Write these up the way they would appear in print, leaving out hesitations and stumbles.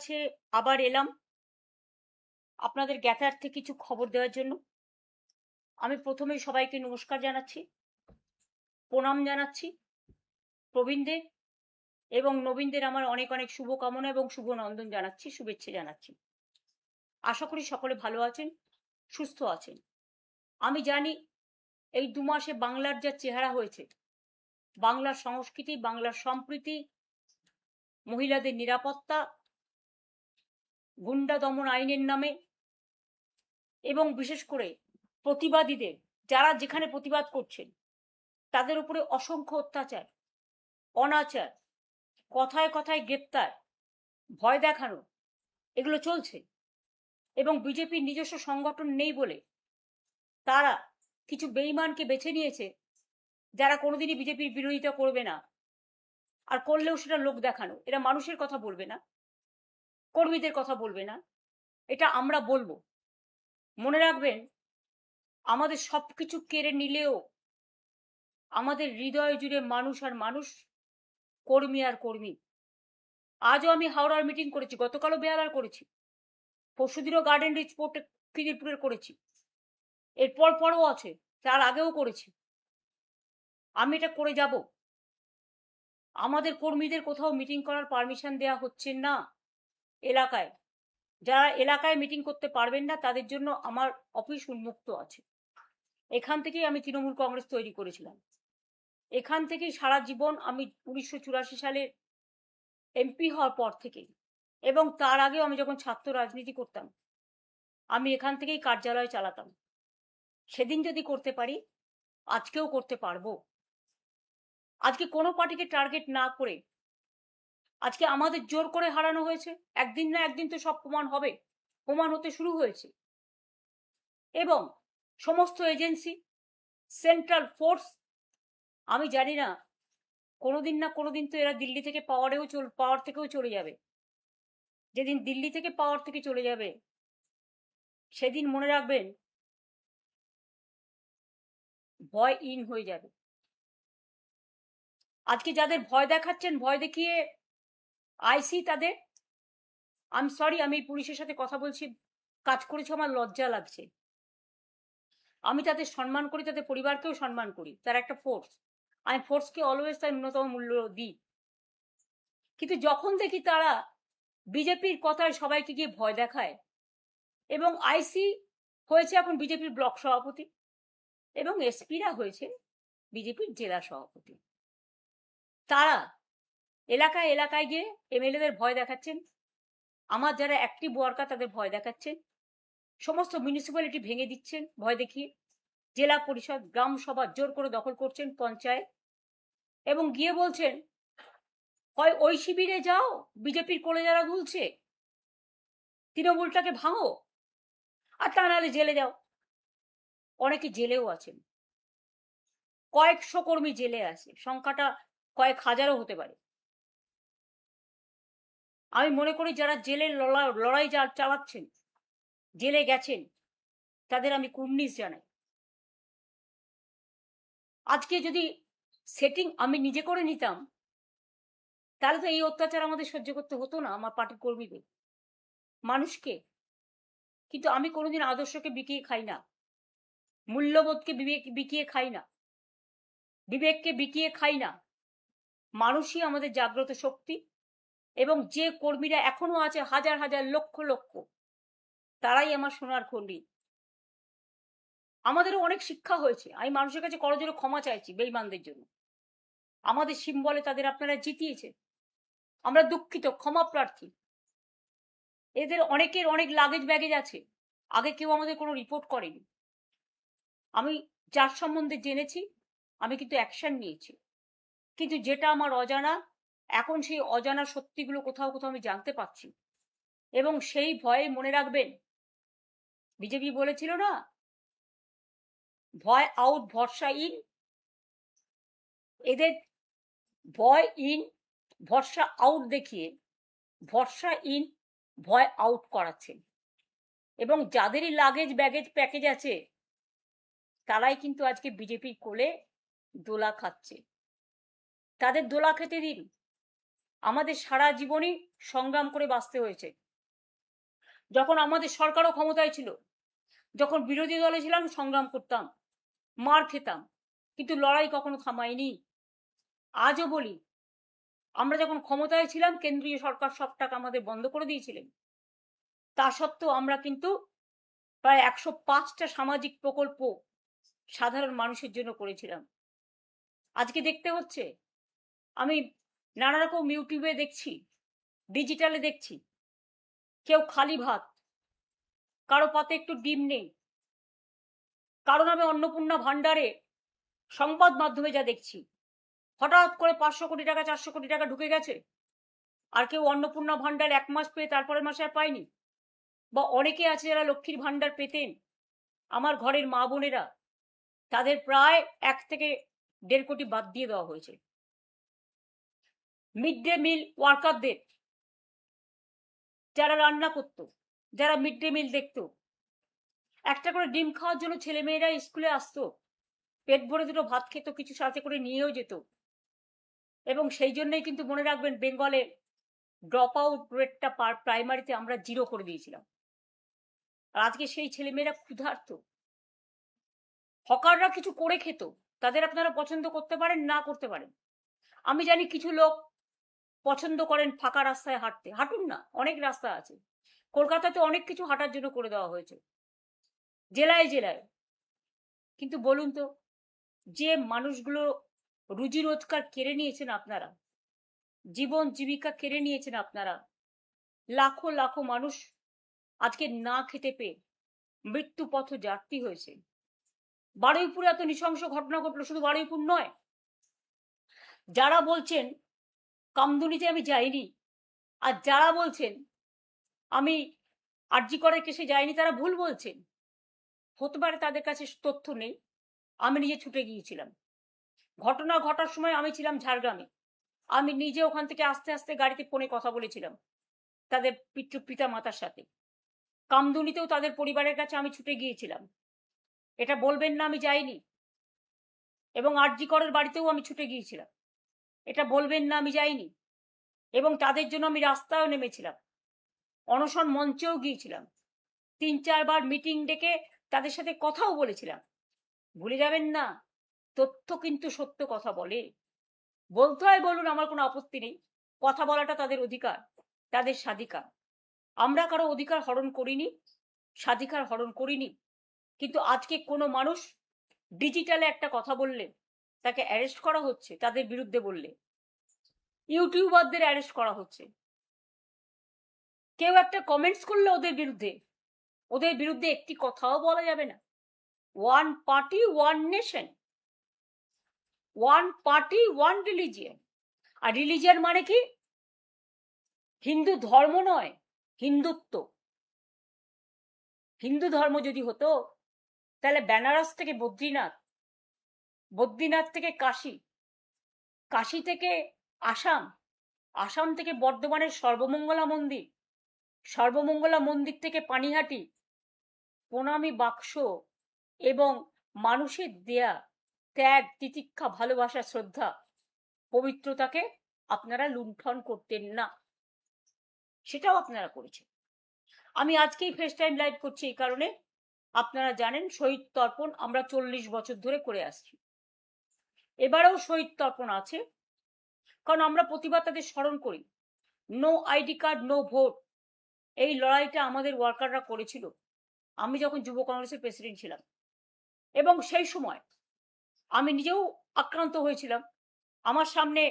কাছে আবার এলাম আপনাদের জ্ঞাতার্থে কিছু খবর দেওয়ার জন্য। আমি প্রথমেই সবাইকে নমস্কার জানাচ্ছি, প্রণাম জানাচ্ছি। প্রবীণদের এবং নবীনদের আমার অনেক অনেক শুভকামনা এবং শুভ নন্দন জানাচ্ছি, শুভেচ্ছা জানাচ্ছি। আশা করি সকলে ভালো আছেন, সুস্থ আছেন। আমি জানি এই 2 মাসে বাংলার যা চেহারা হয়েছে, বাংলার সংস্কৃতি, বাংলার সম্প্রীতি, মহিলাদের নিরাপত্তা, গুন্ডা দমন আইনের নামে এবং বিশেষ করে প্রতিবাদীদের, যারা যেখানে প্রতিবাদ করছেন তাদের উপরে অসংখ্য অত্যাচার, অনাচার, কথায় কথায় গ্রেপ্তার, ভয় দেখানো, এগুলো চলছে। এবং বিজেপির নিজস্ব সংগঠন নেই বলে তারা কিছু বেঈমানকে বেছে নিয়েছে, যারা কোনোদিনই বিজেপির বিরোধিতা করবে না, আর করলেও সেটা লোক দেখানো। এরা মানুষের কথা বলবে না, কর্মীদের কথা বলবে না, এটা আমরা বলবো। মনে রাখবেন, আমাদের সবকিছু কেড়ে নিলেও আমাদের হৃদয় জুড়ে মানুষ আর মানুষ, কর্মী আর কর্মী। আজও আমি হাওড়ার মিটিং করেছি, গতকালও বেহালার করেছি, পরশুদিনও গার্ডেন রিচ পোর্টে খিদিরপুরের করেছি, এরপর পরও আছে, তার আগেও করেছি। আমি এটা করে যাব। আমাদের কর্মীদের কোথাও মিটিং করার পারমিশন দেওয়া হচ্ছে না এলাকায়। যারা এলাকায় মিটিং করতে পারবেন না তাদের জন্য আমার অফিস উন্মুক্ত আছে। এখান থেকেই আমি তৃণমূল কংগ্রেস তৈরি করেছিলাম। এখান থেকেই সারা জীবন আমি 1984 সালে এমপি হওয়ার পর থেকে, এবং তার আগেও আমি যখন ছাত্র রাজনীতি করতাম, আমি এখান থেকেই কার্যালয় চালাতাম। সেদিন যদি করতে পারি, আজকেও করতে পারবো। আজকে কোনো পার্টিকে টার্গেট না করে আজকে আমাদের জোর করে হারানো হয়েছে। একদিন না একদিন তো সব প্রমাণ হবে, প্রমাণ হতে শুরু হয়েছে। এবং সমস্ত এজেন্সি, সেন্ট্রাল ফোর্স, আমি জানি না কোনোদিন না কোনোদিন তো এরা দিল্লি থেকে পাওয়ার থেকেও চলে যাবে। যেদিন দিল্লি থেকে পাওয়ার থেকে চলে যাবে সেদিন মনে রাখবেন ভয় ইন হয়ে যাবে। আজকে যাদের ভয় দেখাচ্ছেন, ভয় দেখিয়ে আইসি তাদের, আমি সরি, আমি পুলিশের সাথে কথা বলছি, কাজ করেছি, আমার লজ্জা লাগছে। আমি তাদের সম্মান করি, তাদের পরিবারকেও সম্মান করি, তারা একটা ফোর্স। আমি ফোর্সকে অলওয়েজ তার ন্যূনতম মূল্য দিই। কিন্তু যখন দেখি তারা বিজেপির কথায় সবাইকে গিয়ে ভয় দেখায়, এবং আইসি হয়েছে এখন বিজেপির ব্লক সভাপতি, এবং এসপিরা হয়েছে বিজেপির জেলা সভাপতি, তারা এলাকায় এলাকায় গিয়ে এমএলএদের ভয় দেখাচ্ছেন, আমার যারা অ্যাক্টিভ ওয়ার্কার তাদের ভয় দেখাচ্ছেন, সমস্ত মিউনিসিপ্যালিটি ভেঙে দিচ্ছেন ভয় দেখিয়ে, জেলা পরিষদ, গ্রাম সভা জোর করে দখল করছেন, পঞ্চায়েত, এবং গিয়ে বলছেন হয় ওই শিবিরে যাও, বিজেপির কোলে যারা দুলছে, তৃণমূলটাকে ভাঙো, আর তা নাহলে জেলে যাও। অনেকে জেলেও আছেন, কয়েকশো কর্মী জেলে আছে, সংখ্যাটা কয়েক হাজারও হতে পারে। আমি মনে করি যারা জেলের লড়াই চালাচ্ছেন, জেলে গেছেন, তাদের আমি কুর্নিশ জানাই। আজকে যদি সেটিং আমি নিজে করে নিতাম, তাহলে তো এই অত্যাচার আমাদের সহ্য করতে হতো না, আমার পার্টির কর্মীদের, মানুষকে। কিন্তু আমি কোনোদিন আদর্শকে বিকিয়ে খাই না, মূল্যবোধকে বিকিয়ে খাই না, বিবেককে বিকিয়ে খাই না। মানুষই আমাদের জাগ্রত শক্তি, এবং যে কর্মীরা এখনো আছে হাজার হাজার লক্ষ লক্ষ, তারাই আমার সোনার খন্ডি। আমাদেরও অনেক শিক্ষা হয়েছে, আমি মানুষের কাছে করজোড়ে ক্ষমা চাইছি বেঈমানদের জন্য। আমাদের সিম্বলে তাদের আপনারা জিতিয়েছে, আমরা দুঃখিত, ক্ষমা প্রার্থী। এদের অনেকের অনেক লাগেজ ব্যাগেজ আছে, আগে কেউ আমাদের কোনো রিপোর্ট করেনি। আমি যার সম্বন্ধে জেনেছি আমি কিন্তু অ্যাকশন নিয়েছি, কিন্তু যেটা আমার অজানা, এখন সেই অজানা সত্যিগুলো কোথাও কোথাও আমি জানতে পারছি। এবং সেই ভয়ে মনে রাখবেন, বিজেপি বলেছিল না, ভয় আউট ভরসা ইন, এদের ভয় ইন ভরসা আউট দেখিয়ে ভরসা ইন ভয় আউট করাচ্ছেন। এবং যাদেরই লাগেজ ব্যাগেজ প্যাকেজ আছে তারাই কিন্তু আজকে বিজেপির কোলে দোলা খাচ্ছে। তাদের দোলা খেতে দিন, আমাদের সারা জীবনই সংগ্রাম করে বাঁচতে হয়েছে। যখন আমাদের সরকারও ক্ষমতায় ছিল, যখন বিরোধী দলে ছিলাম, সংগ্রাম করতাম, মার খেতাম, কিন্তু লড়াই কখনো থামাইনি। আজও বলি, আমরা যখন ক্ষমতায় ছিলাম কেন্দ্রীয় সরকার সব টাকা আমাদের বন্ধ করে দিয়েছিলেন। তা সত্ত্বেও আমরা কিন্তু প্রায় 105টা সামাজিক প্রকল্প সাধারণ মানুষের জন্য করেছিলাম। আজকে দেখতে হচ্ছে, আমি নানা রকম ইউটিউবে দেখছি, ডিজিটালে দেখছি, কেউ খালি ভাত, কারো পাতে একটু ডিম নেই, কারো নামে অন্নপূর্ণা ভাণ্ডারে সংবাদ মাধ্যমে যা দেখছি, হঠাৎ করে 500 কোটি টাকা 400 কোটি টাকা ঢুকে গেছে, আর কেউ অন্নপূর্ণা ভাণ্ডার 1 মাস পেয়ে তারপরের মাসে আর পায়নি। বা অনেকে আছে যারা লক্ষ্মীর ভাণ্ডার পেতেন, আমার ঘরের মা বোনেরা, তাদের প্রায় 1 থেকে 1.5 কোটি বাদ দিয়ে দেওয়া হয়েছে। মিড ডে মিল ওয়ার্কারদের, যারা রান্না করত, যারা মিড ডে মিল দেখত, একটা করে ডিম খাওয়ার জন্য ছেলেমেয়েরা স্কুলে আসতো, পেট ভরে দুটো ভাত খেত, কিছু সাথে করে নিয়েও যেত। এবং সেই জন্যই কিন্তু মনে রাখবেন, বেঙ্গলে ড্রপ আউট রেটটা প্রাইমারিতে আমরা 0 করে দিয়েছিলাম। আর আজকে সেই ছেলেমেয়েরা ক্ষুধার্ত। হকাররা কিছু করে খেত, তাদের আপনারা পছন্দ করতে পারেন, না করতে পারেন। আমি জানি কিছু লোক পছন্দ করেন ফাঁকা রাস্তায় হাঁটতে, হাঁটুন না, অনেক রাস্তা আছে। কলকাতাতে অনেক কিছু হাঁটার জন্য করে দেওয়া হয়েছে, জেলায় জেলায়। কিন্তু বলুন তো, যে মানুষগুলো রুজি রোজগার কেড়ে নিয়েছেন আপনারা, জীবন জীবিকা কেড়ে নিয়েছেন আপনারা, লাখো লাখো মানুষ আজকে না খেতে পেয়ে মৃত্যু পথ যাত্রী হয়েছে। বারুইপুরে এত নৃশংস ঘটনা ঘটলো, শুধু বারুইপুর নয়, যারা বলছেন কামদুনিতে আমি যাইনি, আর যারা বলছেন আমি আরজি করের কেসে যাইনি, তারা ভুল বলছেন। হতে পারে তাদের কাছে তথ্য নেই, আমি নিজে ছুটে গিয়েছিলাম। ঘটনা ঘটার সময় আমি ছিলাম ঝাড়গ্রামে, আমি নিজে ওখান থেকে আস্তে আস্তে গাড়িতে ফোনে কথা বলেছিলাম তাদের পিতা মাতার সাথে। কামদুনিতেও তাদের পরিবারের কাছে আমি ছুটে গিয়েছিলাম, এটা বলবেন না আমি যাইনি। এবং আরজি করের বাড়িতেও আমি ছুটে গিয়েছিলাম, এটা বলবেন না আমি যাইনি। এবং তাদের জন্য আমি রাস্তায়ও নেমেছিলাম, অনশন মঞ্চেও গিয়েছিলাম, 3-4 বার মিটিং ডেকে তাদের সাথে কথাও বলেছিলাম। ভুলে যাবেন না, তথ্য কিন্তু সত্য কথা বলে। বলতে হয় বলুন, আমার কোনো আপত্তি নেই, কথা বলাটা তাদের অধিকার, তাদের স্বাধিকার। আমরা কারো অধিকার হরণ করিনি, স্বাধিকার হরণ করিনি। কিন্তু আজকে কোনো মানুষ ডিজিটালে একটা কথা বললে তাকে অ্যারেস্ট করা হচ্ছে, তাদের বিরুদ্ধে বললে ইউটিউবারদের অ্যারেস্ট করা হচ্ছে। কেউ একটা কমেন্টস করলে ওদের বিরুদ্ধে একটি কথাও বলা যাবে না। One party one nation, one party one religion. আর রিলিজিয়ন মানে কি? হিন্দু ধর্ম নয়, হিন্দুত্ব। হিন্দু ধর্ম যদি হতো তাহলে বেনারস থেকে বদ্রীনাথ, বদ্রীনাথ থেকে কাশী, কাশী থেকে আসাম, আসাম থেকে বর্ধমানের সর্বমঙ্গলা মন্দির, সর্বমঙ্গলা মন্দির থেকে পানিহাটি, প্রণামী বাক্স এবং মানুষের দেয়া ত্যাগ, তিতিক্ষা, ভালোবাসা, শ্রদ্ধা, পবিত্রতাকে আপনারা লুণ্ঠন করতেন না, সেটাও আপনারা করেছেন। আমি আজকেই ফেস টাইম লাইভ করছি এই কারণে, আপনারা জানেন শহীদ তর্পণ আমরা 40 বছর ধরে করে আসছি। এবারেও শহীদ তর্পণ আছে, কারণ আমরা প্রতিবাদ স্মরণ করি। No ID card no vote, এই লড়াইটা আমাদের ওয়ার্কাররা করেছিল আমি যখন যুব কংগ্রেসের প্রেসিডেন্ট ছিলাম। এবং সেই সময় আমি নিজেও আক্রান্ত হয়েছিলাম। আমার সামনে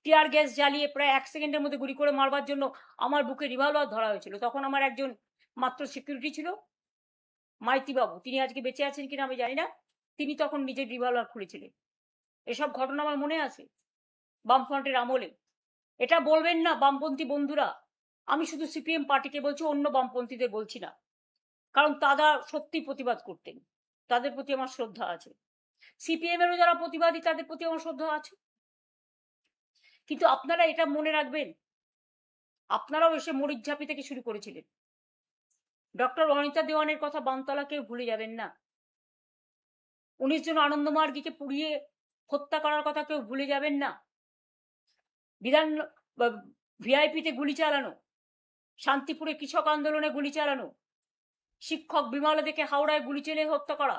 টিয়ার গ্যাস জ্বালিয়ে প্রায় 1 সেকেন্ডের মধ্যে গুলি করে মারবার জন্য আমার বুকে রিভলভার ধরা হয়েছিল। তখন আমার একজন মাত্র সিকিউরিটি ছিল, মাইতি বাবু, তিনি আজকে বেঁচে আছেন কিনা আমি জানি না, তিনি তখন নিজের রিভলভার খুলেছিলেন। এসব ঘটনা আমার মনে আছে বামফ্রন্টের আমলে। এটা বলবেন না বামপন্থী বন্ধুরা, আমি শুধু সিপিএম পার্টিকে বলছি, অন্য বামপন্থীদের বলছি না, কারণ তারা সত্যি প্রতিবাদ করতেন, তাদের প্রতি আমার শ্রদ্ধা আছে। সিপিএম এরও যারা প্রতিবাদী তাদের প্রতি আমার শ্রদ্ধা আছে। কিন্তু আপনারা এটা মনে রাখবেন, আপনারাও এসে মরিচঝাঁপি থেকে শুরু করেছিলেন। ডক্টর অনিতা দেওয়ানের কথা বামতলা কেউ ভুলে যাবেন না। 19 জন আনন্দমার্গীকে পুড়িয়ে হত্যা করার কথা কেউ ভুলে যাবেন না। ভিআইপিতে গুলি চালানো, শান্তিপুরে কৃষক আন্দোলনে গুলি চালানো, শিক্ষক বিমলা দেখে হাওড়ায় গুলি চেলে হত্যা করা,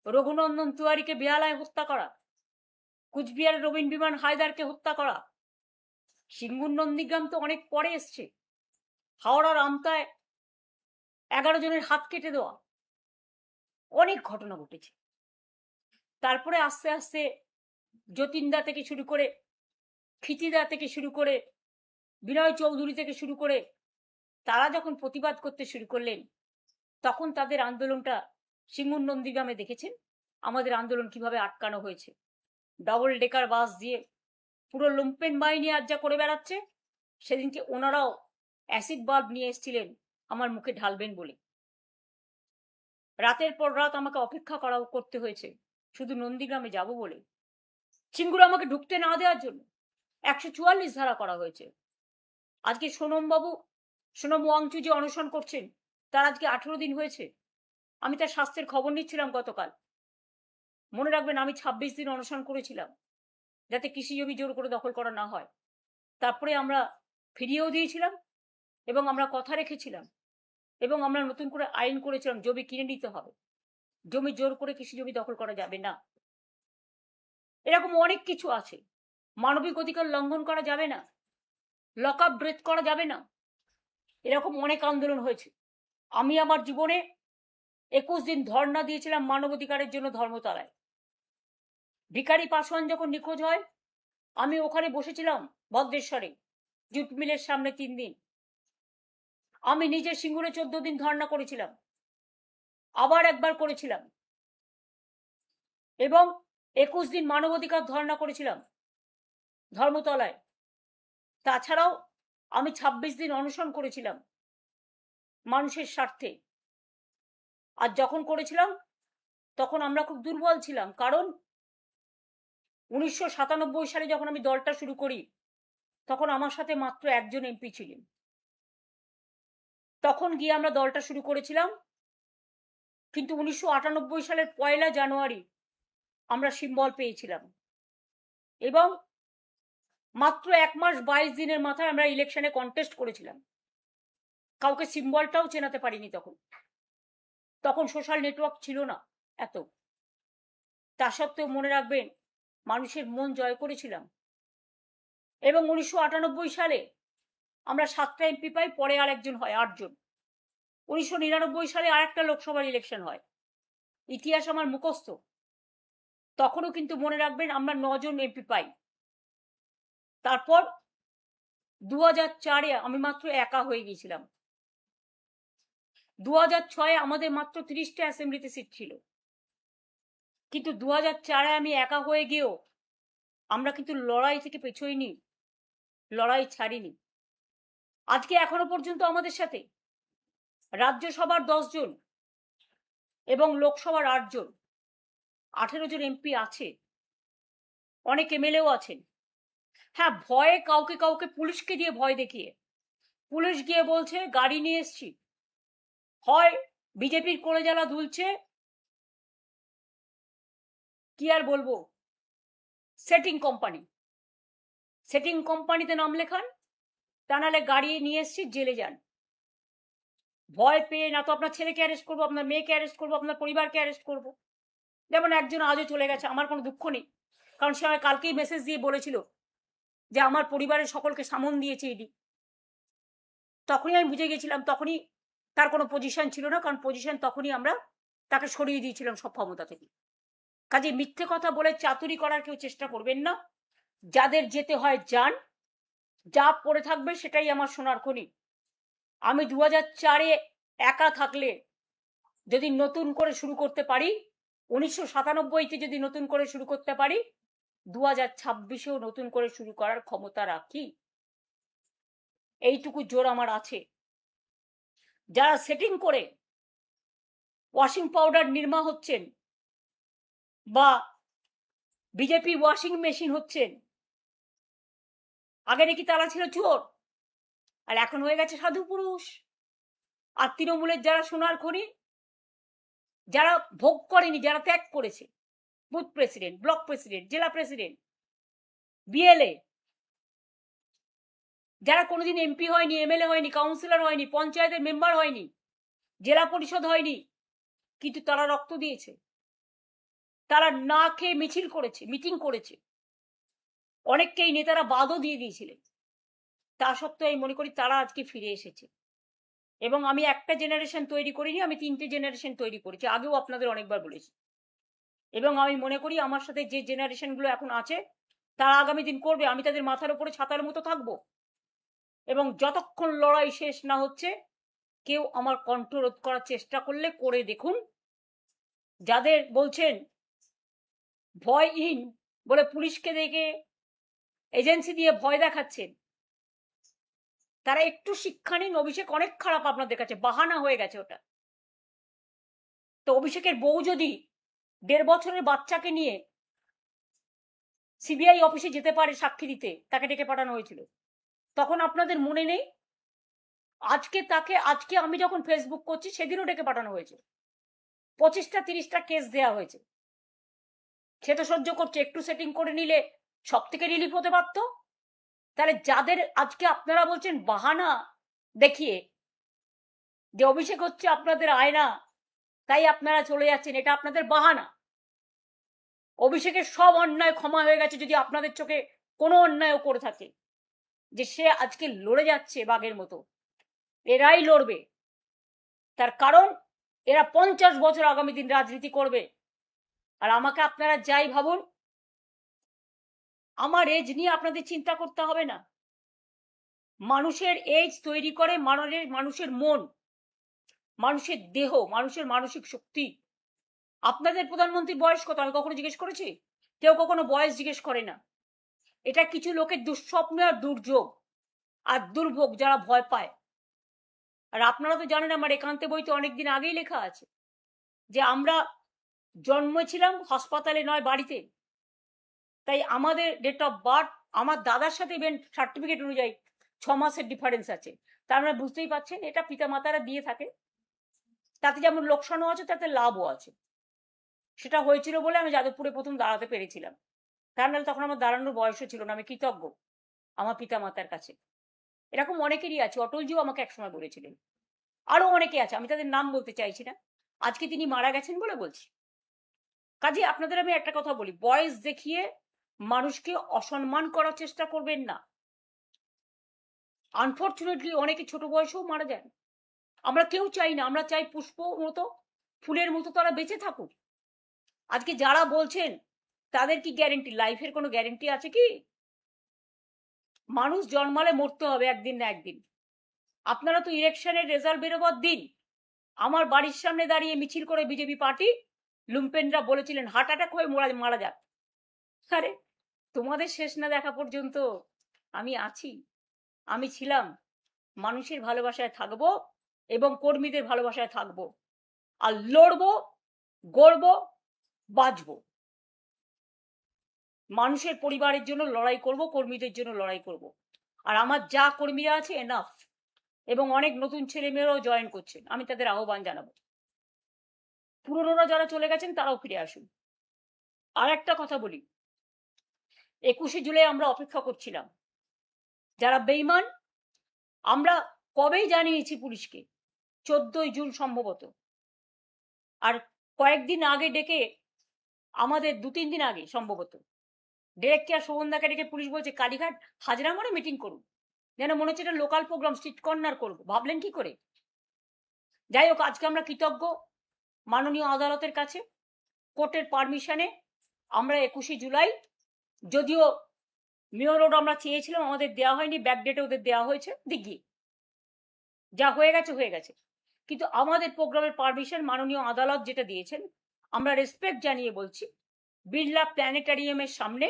রঘুনন্দন তিওয়ারিকে বেহালায় হত্যা করা, কুচবিহারের রবীন বিমান হায়দারকে হত্যা করা, সিঙ্গুর নন্দীগ্রাম তো অনেক পরে এসছে, হাওড়ার আমতায় 11 জনের হাত কেটে দেওয়া, অনেক ঘটনা ঘটেছে। তারপরে আস্তে আস্তে যতীনদা থেকে শুরু করে, ক্ষিতিদা থেকে শুরু করে, বিনয় চৌধুরী থেকে শুরু করে তারা যখন প্রতিবাদ করতে শুরু করলেন, তখন তাদের আন্দোলনটা সিঙ্গুর নন্দীগ্রামে দেখেছেন আমাদের আন্দোলন কিভাবে আটকানো হয়েছে। ডবল ডেকার বাস দিয়ে পুরো লুম্পেন বাহিনী আজ যা করে বেড়াচ্ছে, সেদিনকে ওনারাও অ্যাসিড বাল্ব নিয়ে এসেছিলেন আমার মুখে ঢালবেন বলে। রাতের পর রাত আমাকে অপেক্ষা করতে হয়েছে শুধু নন্দীগ্রামে যাব বলে। সিঙ্গুর আমাকে ঢুকতে না দেওয়ার জন্য 144 ধারা করা হয়েছে। আজকে সোনম ওয়াংচু যে অনশন করছেন, তার আজকে 18 দিন হয়েছে। আমি তার স্বাস্থ্যের খবর নিচ্ছিলাম গতকাল। মনে রাখবেন, আমি 26 দিন অনশন করেছিলাম যাতে কৃষি জমি জোর করে দখল করা না হয়। তারপরে আমরা ফিরিয়েও দিয়েছিলাম এবং আমরা কথা রেখেছিলাম এবং আমরা নতুন করে আইন করেছিলাম জমি কিনে নিতে হবে, জমি জোর করে কৃষি জমি দখল করা যাবে না। এরকম অনেক কিছু আছে। মানবিক অধিকার লঙ্ঘন করা যাবে না, লক আপ ব্রেথ করা যাবে না, এরকম অনেক আন্দোলন হয়েছে। আমি আমার জীবনে 21 দিন ধর্ণা দিয়েছিলাম মানবাধিকারের জন্য ধর্মতলায়। ভিখারি পাসওয়ান যখন নিখোঁজ হয়, আমি ওখানে বসেছিলাম ভদ্রেশ্বরে জুট মিলের সামনে 3 দিন। আমি নিজে সিঙ্গুরে 14 দিন ধর্ণা করেছিলাম, আবার একবার করেছিলাম, এবং 21 দিন মানবাধিকার ধর্ণা করেছিলাম ধর্মতলায়। তাছাড়াও আমি 26 দিন অনশন করেছিলাম মানুষের স্বার্থে। আর যখন করেছিলাম তখন আমরা খুব দুর্বল ছিলাম, কারণ 1997 সালে যখন আমি দলটা শুরু করি, তখন আমার সাথে মাত্র একজন এমপি ছিলেন। তখন গিয়ে আমরা দলটা শুরু করেছিলাম, কিন্তু 1998 সালের 1 জানুয়ারি আমরা সিম্বল পেয়েছিলাম এবং মাত্র 1 মাস 22 দিনের মাথায় আমরা ইলেকশনে কন্টেস্ট করেছিলাম। কাউকে সিম্বলটাও চেনাতে পারিনি তখন সোশ্যাল নেটওয়ার্ক ছিল না এত। তা সত্ত্বেও মনে রাখবেন, মানুষের মন জয় করেছিলাম এবং 1998 সালে আমরা 7টা এমপি পাই, পরে আর একজন হয়, 8 জন। 1999 সালে আর একটা লোকসভার ইলেকশন হয়, ইতিহাস আমার মুখস্থ। তখনও কিন্তু মনে রাখবেন আমরা 9 জন এমপি পাই। তারপর 2004-এ আমি মাত্র একা হয়ে গিয়েছিলাম। 2006-এ আমাদের মাত্র 30টা অ্যাসেম্বলিতে সিট ছিল, কিন্তু 2004-এ আমি একা হয়ে গিয়েও আমরা কিন্তু লড়াই থেকে পেছোইনি, লড়াই ছাড়িনি। আজকে এখনো পর্যন্ত আমাদের সাথে রাজ্যসভার 10 জন এবং লোকসভার 8 জন, 18 জন এমপি আছে, অনেক এমএলএও আছেন। হ্যাঁ, ভয়ে কাউকে পুলিশকে দিয়ে ভয় দেখিয়ে, পুলিশ গিয়ে বলছে গাড়ি নিয়ে এসছি, হয় বিজেপির কোলে জ্বালা দুলছে, কি আর বলবো, সেটিং কোম্পানিতে নাম লেখান, তা নাহলে গাড়ি নিয়ে এসছি জেলে যান। ভয় পেয়ে না তো আপনার ছেলেকে অ্যারেস্ট করবো, আপনার মেয়েকে অ্যারেস্ট করবো, আপনার পরিবারকে অ্যারেস্ট করবো। যেমন একজন আজও চলে গেছে, আমার কোনো দুঃখ নেই, কারণ সে আমায় কালকেই মেসেজ দিয়ে বলেছিল যে আমার পরিবারের সকলকে সামন দিয়েছে ইডি। তখনই আমি বুঝে গেছিলাম, তখনই তার কোনো পজিশন ছিল না, কারণ পজিশন তখনই আমরা তাকে সরিয়ে দিয়েছিলাম সব ক্ষমতা থেকে। কাজে মিথ্যে কথা বলে চাতুরি করার কেউ চেষ্টা করবেন না। যাদের যেতে হয় যান, যা পড়ে থাকবে সেটাই আমার সোনার খনি। আমি 2004-এ একা থাকলে যদি নতুন করে শুরু করতে পারি, 1997-তে যদি নতুন করে শুরু করতে পারি, 2026-এও নতুন করে শুরু করার ক্ষমতা রাখি। এইটুকু জোর আমার আছে। যারা সেটিং করে ওয়াশিং পাউডার নির্মা হচ্ছেন বা বিজেপি ওয়াশিং মেশিন হচ্ছেন, আগে নাকি তারা ছিল চোর, আর এখন হয়ে গেছে সাধু পুরুষ। আর তৃণমূলের যারা সোনার খনি, যারা ভোগ করেনি, যারা ত্যাগ করেছে, বুথ প্রেসিডেন্ট, ব্লক প্রেসিডেন্ট, জেলা প্রেসিডেন্ট, বিএলএ, যারা কোনোদিন এমপি হয়নি, এমএলএ হয়নি, কাউন্সিলর হয়নি, পঞ্চায়েতের মেম্বার হয়নি, জেলা পরিষদ হয়নি, কিন্তু তারা রক্ত দিয়েছে, তারা না খেয়ে মিছিল করেছে, মিটিং করেছে, অনেককেই নেতারা বাদও দিয়ে দিয়েছিলেন। তা সত্ত্বেও আমি মনে করি তারা আজকে ফিরে এসেছে। এবং আমি একটা জেনারেশন তৈরি করিনি, আমি 3টে জেনারেশন তৈরি করেছি, আগেও আপনাদের অনেকবার বলেছি। এবং আমি মনে করি আমার সাথে যে জেনারেশনগুলো এখন আছে তারা আগামী দিন করবে, আমি তাদের মাথার উপরে ছাতার মতো থাকবো। এবং যতক্ষণ লড়াই শেষ না হচ্ছে কেউ আমার কণ্ঠ রোধ করার চেষ্টা করলে করে দেখুন। যাদের বলছেন ভয়হীন বলে পুলিশকে দেখে এজেন্সি দিয়ে ভয় দেখাচ্ছেন, তারা একটু শিক্ষা নিন। অভিষেক অনেক খারাপ আপনাদের কাছে, বাহানা হয়ে গেছে ওটা। তো অভিষেকের বউ যদি 1.5 বছরের বাচ্চাকে নিয়ে সিবিআই অফিসে যেতে পারে সাক্ষী দিতে, তাকে ডেকে পাঠানো হয়েছিল, তখন আপনাদের মনে নেই? আজকে আমি যখন ফেসবুক করছি সেদিনও ডেকে পাঠানো হয়েছে, 25টা 30টা কেস দেওয়া হয়েছে। সে তো সহ্য করছে, একটু সেটিং করে নিলে সব থেকে রিলিফ হতে পারত। তাহলে যাদের আজকে আপনারা বলছেন বাহানা দেখিয়ে যে অভিষেক হচ্ছে আপনাদের আয়না, তাই আপনারা চলে যাচ্ছেন, এটা আপনাদের বাহানা। অভিষেকের সব অন্যায় ক্ষমা হয়ে গেছে যদি আপনাদের চোখে কোনো অন্যায়ও করে থাকে, যে সে আজকে লড়ে যাচ্ছে বাঘের মতো। এরাই লড়বে, তার কারণ এরা 50 বছর আগামী দিন রাজনীতি করবে। আর আমাকে আপনারা যাই ভাবুন, আমার এজ নিয়ে আপনাদের চিন্তা করতে হবে না। মানুষের এজ তৈরি করে মানুষের মন, মানুষের দেহ, মানুষের মানসিক শক্তি। আপনাদের প্রধানমন্ত্রীর বয়স কত আমি কখনো জিজ্ঞেস করেছি? কেউ কখনো বয়স জিজ্ঞেস করে না। এটা কিছু লোকের দুঃস্বপ্ন আর দুর্যোগ আর দুর্ভোগ, যারা ভয় পায়। আর আপনারা তো জানেন আমার একান্তে বইতে অনেকদিন আগেই লেখা আছে যে আমরা জন্মেছিলাম হাসপাতালে নয় বাড়িতে। তাই আমাদের ডেট অফ বার্থ আমার দাদার সাথে ইভেন সার্টিফিকেট অনুযায়ী 6 মাসের ডিফারেন্স আছে। তা আপনারা বুঝতেই পারছেন এটা পিতা মাতারা দিয়ে থাকে। তাতে যেমন লোকসানও আছে তাতে লাভও আছে। সেটা হয়েছিল বলে আমি যাদবপুরে প্রথম দাঁড়াতে পেরেছিলাম, তার নাহলে তখন আমার দাঁড়ানোর বয়সও ছিল না। আমি কৃতজ্ঞ আমার পিতা মাতার কাছে। এরকম অনেকেরই আছে, অটলজিও আমাকে একসময় বলেছিলেন, আরো অনেকে আছে, আমি তাদের নাম বলতে চাইছি না, আজকে তিনি মারা গেছেন বলে বলছি। কাজে আপনাদের আমি একটা কথা বলি, বয়স দেখিয়ে মানুষকে অসম্মান করার চেষ্টা করবেন না। আনফর্চুনেটলি অনেকে ছোট বয়সেও মারা যান। আমরা কেউ চাই না, আমরা চাই পুষ্প মতো ফুলের মতো তারা বেঁচে থাকুক। আজকে যারা বলছেন তাদের কি গ্যারেন্টি? লাইফের কোনো গ্যারেন্টি আছে কি? মানুষ জন্মালে মরতে হবে একদিন না একদিন। আপনারা তো ইলেকশনের রেজাল্ট বেরোবার দিন আমার বাড়ির সামনে দাঁড়িয়ে মিছিল করে বিজেপি পার্টি লুম্পেনরা বলেছিলেন হার্ট অ্যাটাক হয়ে মারা যাক। আরে তোমাদের শেষ না দেখা পর্যন্ত আমি আছি, আমি ছিলাম, মানুষের ভালোবাসায় থাকবো এবং কর্মীদের ভালোবাসায় থাকবো, আর লড়বো, গড়বো, বাঁচবো। মানুষের পরিবারের জন্য লড়াই করব, কর্মীদের জন্য লড়াই করব। আর আমার যা কর্মীরা আছে এনাফ, এবং অনেক নতুন ছেলে মেয়েরাও জয়েন করছেন, আমি তাদের আহ্বান জানাবো। পুরনোরা যারা চলে গেছেন তারাও ফিরে আসুন। আর একটা কথা বলি, 21শে জুলাই আমরা অপেক্ষা করছিলাম। যারা বেঈমান আমরা কবেই জানিয়েছি পুলিশকে, 14ই জুন সম্ভবত। আর কয়েকদিন আগে ডেকে আমাদের 2-3 দিন আগে সম্ভবত ডিরেক্ট কেয়ার শোভনদাকে ডেকে পুলিশ বলছে কালীঘাট হাজরা মোড়ে মিটিং করুন, যেন মনে হচ্ছে এটা লোকাল প্রোগ্রাম, স্ট্রিট কর্নার করবো। ভাবলেন কি করে? যাই হোক, আজকে আমরা কৃতজ্ঞ মাননীয় আদালতের কাছে, কোর্টের পারমিশনে আমরা 21শে জুলাই, যদিও মেয়র রোড আমরা চেয়েছিলাম আমাদের দেওয়া হয়নি, ব্যাকডেটে ওদের দেওয়া হয়েছে, দিঘি যা হয়ে গেছে হয়ে গেছে, কিন্তু আমাদের প্রোগ্রামের পারমিশন মাননীয় আদালত যেটা দিয়েছেন আমরা রেসপেক্ট জানিয়ে বলছি। বিড়লা প্ল্যানেটারিয়ামের সামনে,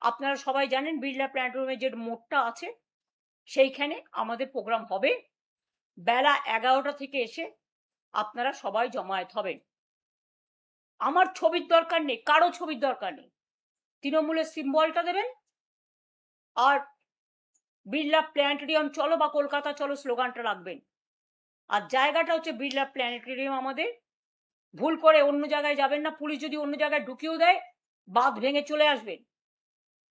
আপনারা সবাই জানেন বিড়লা প্ল্যানেটারিয়ামের যে মোড়টা আছে সেইখানে আমাদের প্রোগ্রাম হবে। বেলা 11টা থেকে এসে আপনারা সবাই জমায়েত হবেন। আমার ছবির দরকার নেই, কারো ছবির দরকার নেই, তৃণমূলের সিম্বলটা দেবেন আর বিড়লা প্ল্যানেটেরিয়াম চলো বা কলকাতা চলো স্লোগানটা রাখবেন। আর জায়গাটা হচ্ছে বিড়লা প্ল্যানেটেরিয়াম। আমাদের ভুল করে অন্য জায়গায় যাবেন না, পুলিশ যদি অন্য জায়গায় ঢুকিয়েও দেয় বাঁধ ভেঙে চলে আসবেন।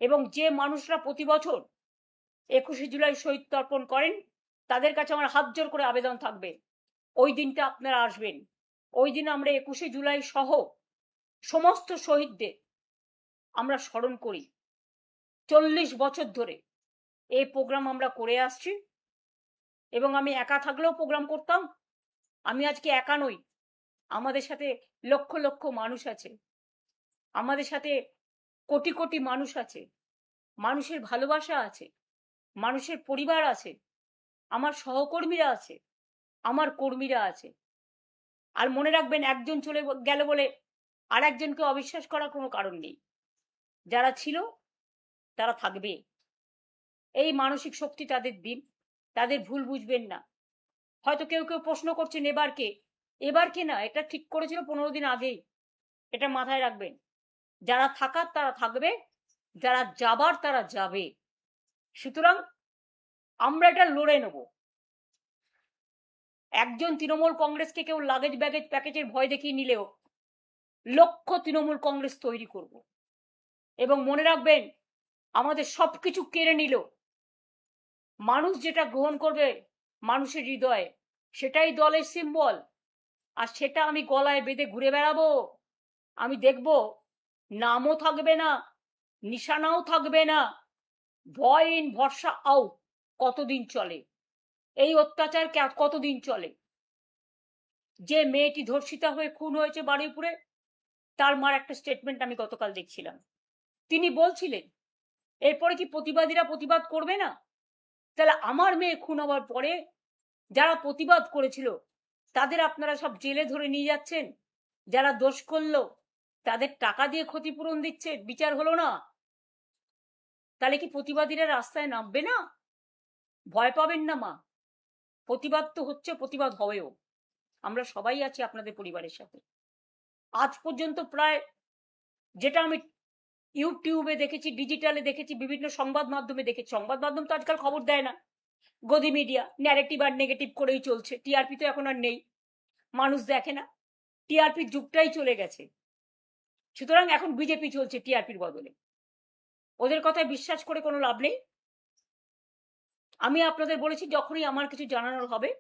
এবং যে মানুষরা প্রতি বছর 21শে জুলাই শহীদ তর্পণ করেন, তাদের কাছে আমার হাত জোর করে আবেদন থাকবে, ওই দিনটা আপনারা আসবেন। ওই দিন আমরা 21শে জুলাই সহ সমস্ত শহীদদের আমরা স্মরণ করি। 40 বছর ধরে এই প্রোগ্রাম আমরা করে আসছি এবং আমি একা থাকলেও প্রোগ্রাম করতাম। আমি আজকে একা নই, আমাদের সাথে লক্ষ লক্ষ মানুষ আছে, আমাদের সাথে কোটি কোটি মানুষ আছে, মানুষের ভালোবাসা আছে, মানুষের পরিবার আছে, আমার সহকর্মীরা আছে, আমার কর্মীরা আছে। আর মনে রাখবেন, একজন চলে গেল বলে আর একজনকে অবিশ্বাস করার কোনো কারণ নেই। যারা ছিল তারা থাকবে, এই মানসিক শক্তি তাদের দিন, তাদের ভুল বুঝবেন না। হয়তো কেউ কেউ প্রশ্ন করছেন এবার কে না, এটা ঠিক করেছিল 15 দিন আগেই, এটা মাথায় রাখবেন। যারা থাকার তারা থাকবে, যারা যাবার তারা যাবে। সুতরাং আমরা এটা লড়ে নেব। একজন তৃণমূল কংগ্রেসকে কেউ লাগেজ ব্যাগেজ প্যাকেজের ভয় দেখিয়ে নিলেও লক্ষ তৃণমূল কংগ্রেস তৈরি করব। এবং মনে রাখবেন, আমাদের সবকিছু কেড়ে নিল, মানুষ যেটা গ্রহণ করবে মানুষের হৃদয়ে, সেটাই দলের সিম্বল। আর সেটা আমি গলায় বেঁধে ঘুরে বেড়াবো। আমি দেখব নামও থাকবে না, নিশানাও থাকবে না। ভয় ইন ভরসা আউট কতদিন চলে? এই অত্যাচার কতদিন চলে? যে মেয়েটি ধর্ষিতা হয়ে খুন হয়েছে বারুইপুরে, তার মার একটা স্টেটমেন্ট আমি গতকাল দেখছিলাম। তিনি বলছিলেন, এরপরে কি প্রতিবাদীরা প্রতিবাদ করবে না? তাহলে আমার মেয়ে খুন হওয়ার পরে যারা প্রতিবাদ করেছিল তাদের আপনারা সব জেলে ধরে নিয়ে যাচ্ছেন। যারা দোষ করলো তাদের টাকা দিয়ে ক্ষতিপূরণ দিচ্ছে, বিচার হলো না। তাহলে কি প্রতিবাদীরা রাস্তায় নামবে না? ভয় পাবেন না মা, প্রতিবাদ তো হচ্ছে, প্রতিবাদ হবেও। আমরা সবাই আছি আপনাদের পরিবারের সাথে। আজ পর্যন্ত প্রায়, যেটা আমি ইউটিউবে দেখেছি, ডিজিটালে দেখেছি, বিভিন্ন সংবাদ মাধ্যমে দেখেছি, সংবাদ মাধ্যম তো আজকাল খবর দেয় না, গদি মিডিয়া ন্যারেটিভ আর নেগেটিভ করেই চলছে। টিআরপি তো এখন আর নেই, মানুষ দেখে না, টিআরপির যুগটাই চলে গেছে। সুতরাং এখন বিজেপি চলছে টিআরপির বদলে। ওদের কথায় বিশ্বাস করে কোনো লাভ নেই। আমি আপনাদের বলেছি, যখনই আমার কিছু জানানোর হবে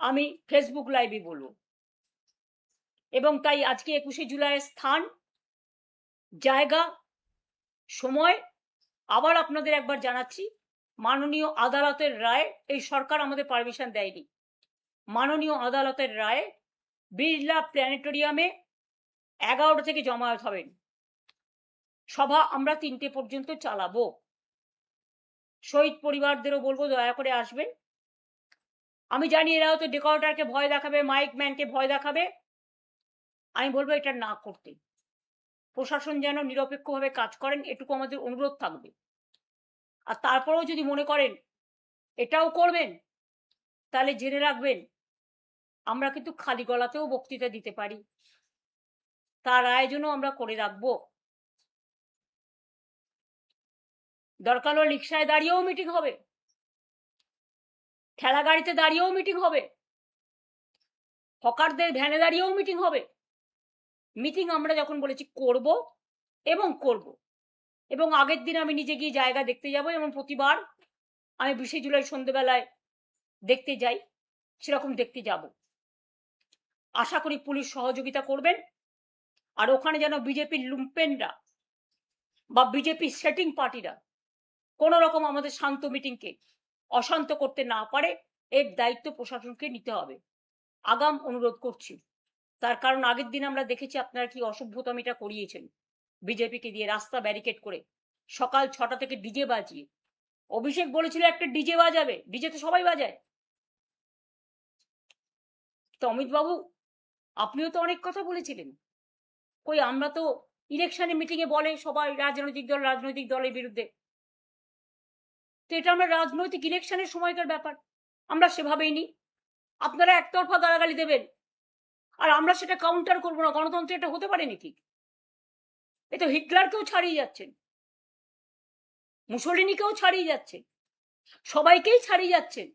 আমি ফেসবুক লাইভে বলবো। এবং তাই আজকে 21শে জুলাইয়ের স্থান, জায়গা, সময় আবার আপনাদের একবার জানাচ্ছি। মাননীয় আদালতের রায়, এই সরকার আমাদের পারমিশন দেয়নি, মাননীয় আদালতের রায় বিড়লা প্ল্যানেটোরিয়ামে 11টা থেকে জমায়েত হবেন। সভা আমরা 3টে পর্যন্ত চালাবো। শহীদ পরিবারদেরও বলবো দয়া করে আসবেন। আমি জানি এরা হয়তো ডেকোরেটরকে ভয় দেখাবে, মাইক ম্যানকে ভয় দেখাবে, আমি বলবো এটা না করতে। প্রশাসন যেন নিরপেক্ষভাবে কাজ করেন, এটুকু আমাদের অনুরোধ থাকবে। আর তারপরেও যদি মনে করেন এটাও করবেন, তাহলে জেনে রাখবেন আমরা কিন্তু খালি গলাতেও বক্তৃতা দিতে পারি, তার আয়োজনও আমরা করে রাখবো। দরকার হলে রিক্সায় দাঁড়িয়েও মিটিং হবে, ঠেলা গাড়িতে দাঁড়িয়েও মিটিং হবে, হকারদের ভ্যানে দাঁড়িয়েও মিটিং হবে। মিটিং আমরা যখন বলেছি করব এবং করব। এবং আগের দিন আমি নিজে গিয়ে জায়গা দেখতে যাব, এবং প্রতিবার আমি 20শে জুলাই সন্ধ্যেবেলায় দেখতে যাই, সেরকম দেখতে যাব। আশা করি পুলিশ সহযোগিতা করবেন। আর ওখানে যেন বিজেপির লুম্পেনরা বা বিজেপির সেটিং পার্টিরা কোন রকম আমাদের শান্ত মিটিংকে অশান্ত করতে না পারে, এর দায়িত্ব প্রশাসনকে নিতে হবে। আগাম অনুরোধ করছি। তার কারণ আগের দিন আমরা দেখেছি আপনারা কি অসভ্যতামিটা করিয়েছেন বিজেপিকে দিয়ে, রাস্তা ব্যারিকেড করে, সকাল 6টা থেকে ডিজে বাজিয়ে। অভিষেক বলেছিল একটা ডিজে বাজাবে, ডিজে তো সবাই বাজায়। তো অমিত বাবু, আপনিও তো অনেক কথা বলেছিলেন। কই, আমরা তো ইলেকশনে মিটিংয়ে বলে সবাই রাজনৈতিক দলের বিরুদ্ধে, তো এটা আমরা রাজনৈতিক ইলেকশনের সময়কার ব্যাপার, আমরা সেভাবেই নিই। আপনারা একতরফা গালাগালি দেবেন আর আমরা সেটা কাউন্টার করবো না। গণতন্ত্রে এটা হতে পারে নাকি? এ তো হিটলারকেও ছাড়িয়ে যাচ্ছেন, মুসোলিনিকেও ছাড়িয়ে যাচ্ছেন, সবাইকেই ছাড়িয়ে যাচ্ছেন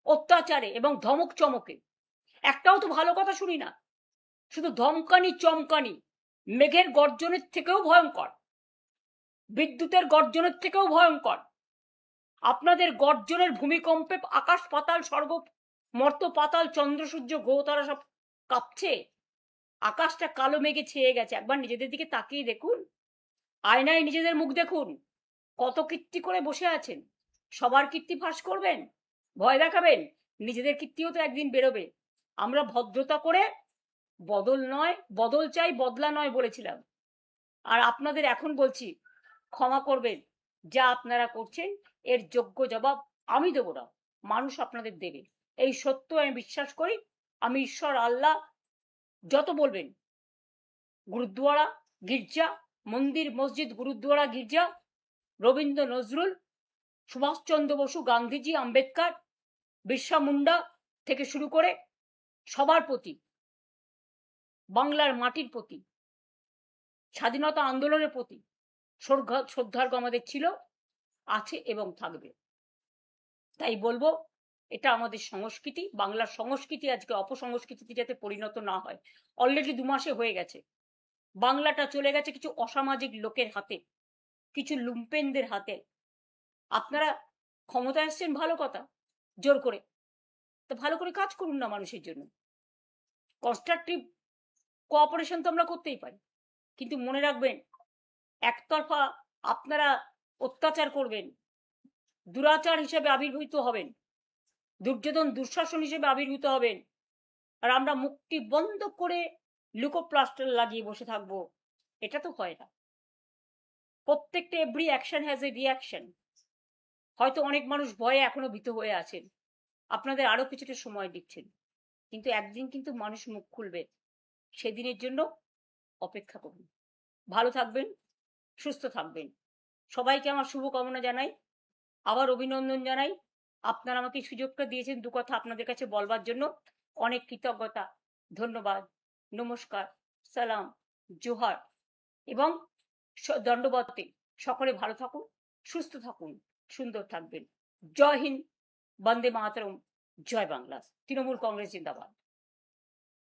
অত্যাচারে এবং ধমক চমকে। একটাও তো ভালো কথা শুনি না, শুধু ধমকানি চমকানি, মেঘের গর্জনের থেকেও ভয়ঙ্কর। বিদ্যুতের গর্জনের থেকেও ভয়ঙ্কর। আপনাদের গর্জনের ভূমিকম্পে আকাশ পাতাল স্বর্গ মর্ত পাতাল চন্দ্র সূর্য গ্রহ তারা সব কাঁপছে। আকাশটা কালো মেঘে ছেয়ে গেছে। একবার নিজেদের দিকে তাকিয়ে দেখুন, আয়নায় নিজেদের মুখ দেখুন। কত কীর্তি করে বসে আছেন। সবার কীর্তি ফাঁস করবেন, ভয় দেখাবেন? নিজেদের কীর্তিও তো একদিন বেরোবে। আমরা ভদ্রতা করে বদল নয়, বদল চাই, বদলা নয় বলেছিলাম। আর আপনাদের এখন বলছি, ক্ষমা করবেন। যা আপনারা করছেন এর যোগ্য জবাব আমি দেব না, মানুষ আপনাদের দেবে। এই সত্য আমি বিশ্বাস করি। আমি ঈশ্বর, আল্লাহ যত বলবেন, গুরুদ্বারা, গির্জা, মন্দির, মসজিদ, গুরুদ্বারা, গির্জা, রবীন্দ্র নজরুল, সুভাষচন্দ্র বসু, গান্ধীজি, আম্বেদকর, বিরসা মুন্ডা থেকে শুরু করে সবার প্রতি, বাংলার মাটির প্রতি, স্বাধীনতা আন্দোলনের প্রতি শ্রদ্ধার্ঘ্য আমাদের ছিল, আছে এবং থাকবে। তাই বলবো, এটা আমাদের সংস্কৃতি। বাংলার সংস্কৃতি আজকে অপসংস্কৃতিতে যাতে পরিণত না হয়। অলরেডি 2 মাসে হয়ে গেছে। বাংলাটা চলে গেছে কিছু অসামাজিক লোকের হাতে, কিছু লুম্পেনদের হাতে। আপনারা ক্ষমতায় এসছেন, ভালো কথা, জোর করে তো ভালো করে কাজ করুন না মানুষের জন্য। কনস্ট্রাকটিভ কোঅপারেশন তো আমরা করতেই পারি, কিন্তু মনে রাখবেন, একতরফা আপনারা অত্যাচার করবেন, দুরাচার হিসেবে আবির্ভূত হবেন, দুর্যোধন দুঃশাসন হিসেবে আবির্ভূত হবেন, আর আমরা মুখটি বন্ধ করে লুকোপ্লাস্টার লাগিয়ে বসে থাকবো। এটা তো হয় না। প্রত্যেকটা every action has a reaction. হয়তো অনেক মানুষ ভয়ে এখনো ভীত হয়ে আছেন, আপনাদের আরো কিছুটা সময় দিচ্ছেন, কিন্তু একদিন কিন্তু মানুষ মুখ খুলবে। সেদিনের জন্য অপেক্ষা করুন। ভালো থাকবেন, সুস্থ থাকবেন। সবাইকে আমার শুভকামনা জানাই, আবার অভিনন্দন জানাই। আপনারা আমাকে সুযোগটা দিয়েছেন 2 কথা আপনাদের কাছে বলবার জন্য। অনেক কৃতজ্ঞতা, ধন্যবাদ, নমস্কার, সালাম, জোহার এবং দণ্ডবতে। সকলে ভালো থাকুন, সুস্থ থাকুন, সুন্দর থাকবেন। জয় হিন্দ, বন্দে মাতরম, জয় বাংলা। তৃণমূল কংগ্রেস জিন্দাবাদ।